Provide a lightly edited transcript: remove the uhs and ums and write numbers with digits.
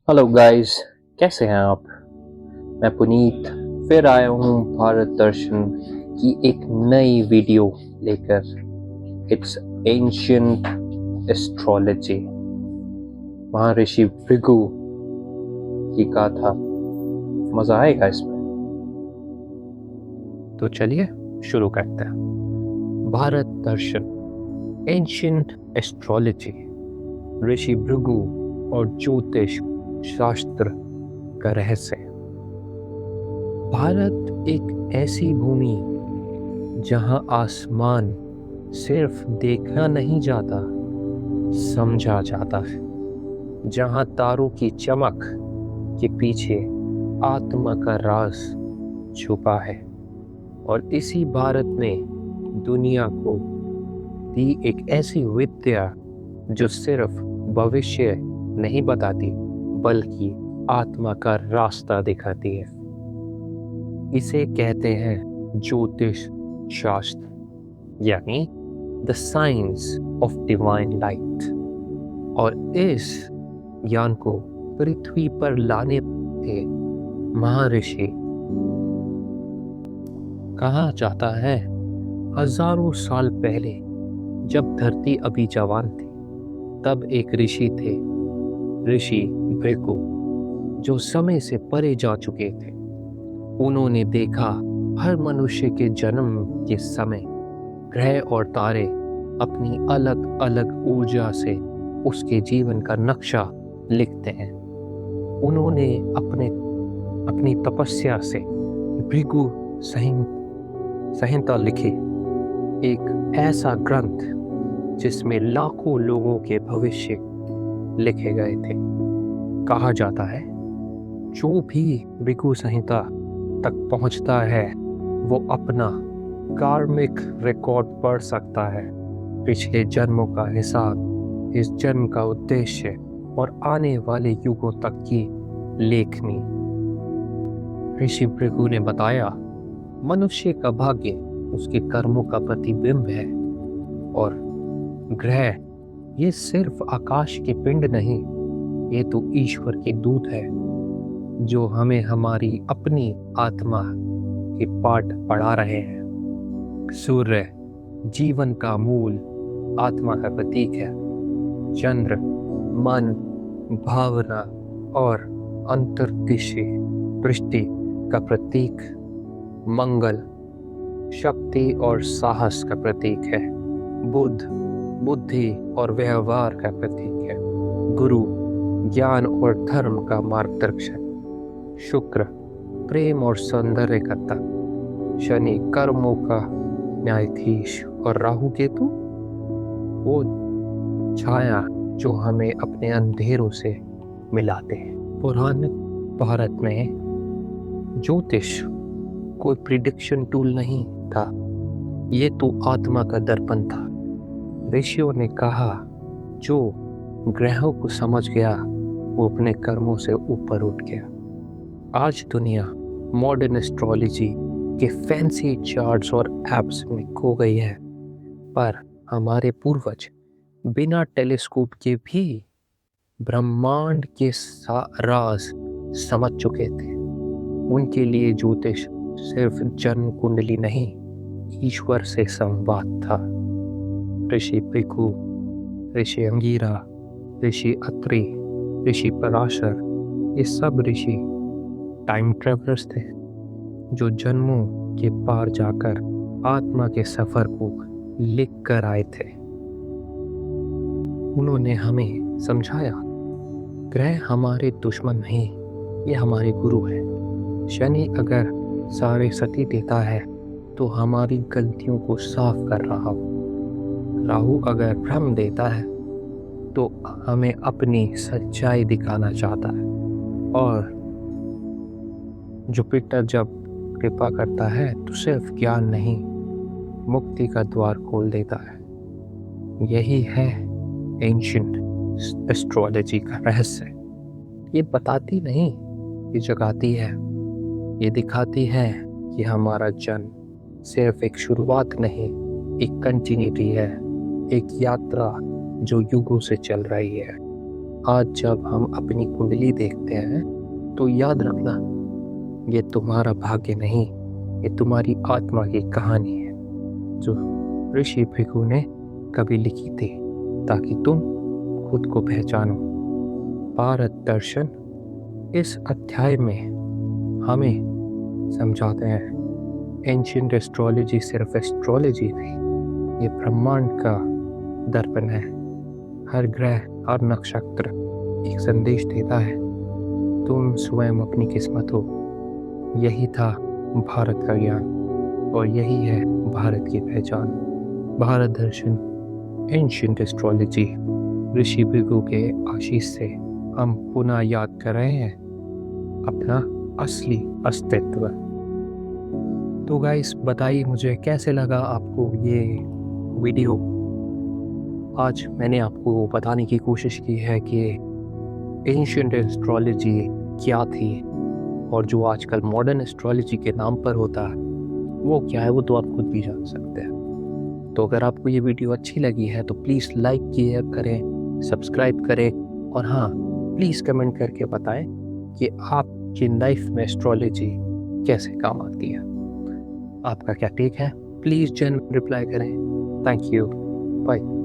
Hello guys, कैसे हैं आप। मैं पुनीत फिर आया हूँ भारत दर्शन की एक नई वीडियो लेकर। इट्स एंशियंट एस्ट्रोलॉजी, महर्षि भृगु की गाथा। मजा आएगा इसमें। तो चलिए शुरू करते हैं। भारत दर्शन, एंशियंट एस्ट्रोलॉजी, ऋषि भृगु और ज्योतिष शास्त्र का रहस्य। भारत एक ऐसी भूमि जहां आसमान सिर्फ देखा नहीं जाता, समझा जाता है। जहां तारों की चमक के पीछे आत्मा का राज छुपा है। और इसी भारत ने दुनिया को दी एक ऐसी विद्या जो सिर्फ भविष्य नहीं बताती बल्कि आत्मा का रास्ता दिखाती है। इसे कहते हैं ज्योतिष शास्त्र, यानी the science of divine light. और इस ज्ञान को पृथ्वी पर लाने थे महर्षि। कहा जाता है हजारों साल पहले जब धरती अभी जवान थी, तब एक ऋषि थे, ऋषि भृगु, जो समय से परे जा चुके थे। उन्होंने देखा हर मनुष्य के जन्म के समय ग्रह और तारे अपनी अलग अलग ऊर्जा से उसके जीवन का नक्शा लिखते हैं। उन्होंने अपनी तपस्या से भृगु संहिता लिखी, एक ऐसा ग्रंथ जिसमें लाखों लोगों के भविष्य लिखे गए थे। कहा जाता है जो भी भृगु संहिता तक पहुंचता है वो अपना कार्मिक रिकॉर्ड पढ़ सकता है, पिछले जन्मों का हिसाब, इस जन्म का उद्देश्य और आने वाले युगों तक की लेखनी। ऋषि भृगु ने बताया मनुष्य का भाग्य उसके कर्मों का प्रतिबिंब है और ग्रह ये सिर्फ आकाश के पिंड नहीं, ये तो ईश्वर के दूत है जो हमें हमारी अपनी आत्मा के पाठ पढ़ा रहे हैं। सूर्य जीवन का मूल आत्मा का प्रतीक है। चंद्र मन, भावना और अंतर्दृष्टि दृष्टि का प्रतीक। मंगल शक्ति और साहस का प्रतीक है। बुध बुद्धि और व्यवहार का प्रतीक है। गुरु ज्ञान और धर्म का मार्गदर्शक। शुक्र प्रेम और सौंदर्य का तत्व। शनि कर्मों का न्यायाधीश और राहु केतु वो छाया जो हमें अपने अंधेरों से मिलाते हैं। पुराने भारत में ज्योतिष कोई प्रिडिक्शन टूल नहीं था, ये तो आत्मा का दर्पण था। ऋषियों ने कहा जो ग्रहों को समझ गया वो अपने कर्मों से ऊपर उठ गया। आज दुनिया मॉडर्न एस्ट्रोलॉजी के फैंसी चार्ट्स और एप्स में खो गई है, पर हमारे पूर्वज बिना टेलीस्कोप के भी ब्रह्मांड के राज समझ चुके थे। उनके लिए ज्योतिष सिर्फ जन्म कुंडली नहीं, ईश्वर से संवाद था। ऋषि भृगु, ऋषि अंगिरा, ऋषि अत्रि, ऋषि पराशर, ये सब ऋषि टाइम ट्रेवलर्स थे जो जन्मों के पार जाकर आत्मा के सफर को लिख कर आए थे। उन्होंने हमें समझाया ग्रह हमारे दुश्मन नहीं, ये हमारे गुरु हैं। शनि अगर सारे सती देता है तो हमारी गलतियों को साफ कर रहा हो। राहु अगर भ्रम देता है तो हमें अपनी सच्चाई दिखाना चाहता है। और जुपिटर जब कृपा करता है तो सिर्फ ज्ञान नहीं, मुक्ति का द्वार खोल देता है। यही है एंशिएंट एस्ट्रोलॉजी का रहस्य। ये बताती नहीं, ये जगाती है। ये दिखाती है कि हमारा जन्म सिर्फ एक शुरुआत नहीं, एक कंटिन्यूटी है, एक यात्रा जो युगों से चल रही है। आज जब हम अपनी कुंडली देखते हैं तो याद रखना, ये तुम्हारा भाग्य नहीं, ये तुम्हारी आत्मा की कहानी है जो ऋषि भृगु ने कभी लिखी थी ताकि तुम खुद को पहचानो। भारत दर्शन इस अध्याय में हमें समझाते हैं एंशिएंट एस्ट्रोलॉजी सिर्फ एस्ट्रोलॉजी नहीं, ये ब्रह्मांड का दर्पण है। हर ग्रह, हर नक्षत्र एक संदेश देता है, तुम स्वयं अपनी किस्मत हो। यही था भारत का ज्ञान और यही है भारत की पहचान। भारत दर्शन एंशिएंट एस्ट्रोलॉजी ऋषि भृगु के आशीष से हम पुनः याद कर रहे हैं अपना असली अस्तित्व। तो गाइस, बताइए मुझे कैसे लगा आपको ये वीडियो। आज मैंने आपको बताने की कोशिश की है कि एंशिएंट एस्ट्रोलॉजी क्या थी और जो आजकल मॉडर्न एस्ट्रोलॉजी के नाम पर होता है वो क्या है, वो तो आप खुद भी जान सकते हैं। तो अगर आपको ये वीडियो अच्छी लगी है तो प्लीज़ लाइक करें, सब्सक्राइब करें और हाँ, प्लीज़ कमेंट करके बताएं कि आपकी लाइफ में एस्ट्रोलॉजी कैसे काम आती है। आपका क्या टेक है, प्लीज़ जेन्युइन रिप्लाई करें। Thank you, bye.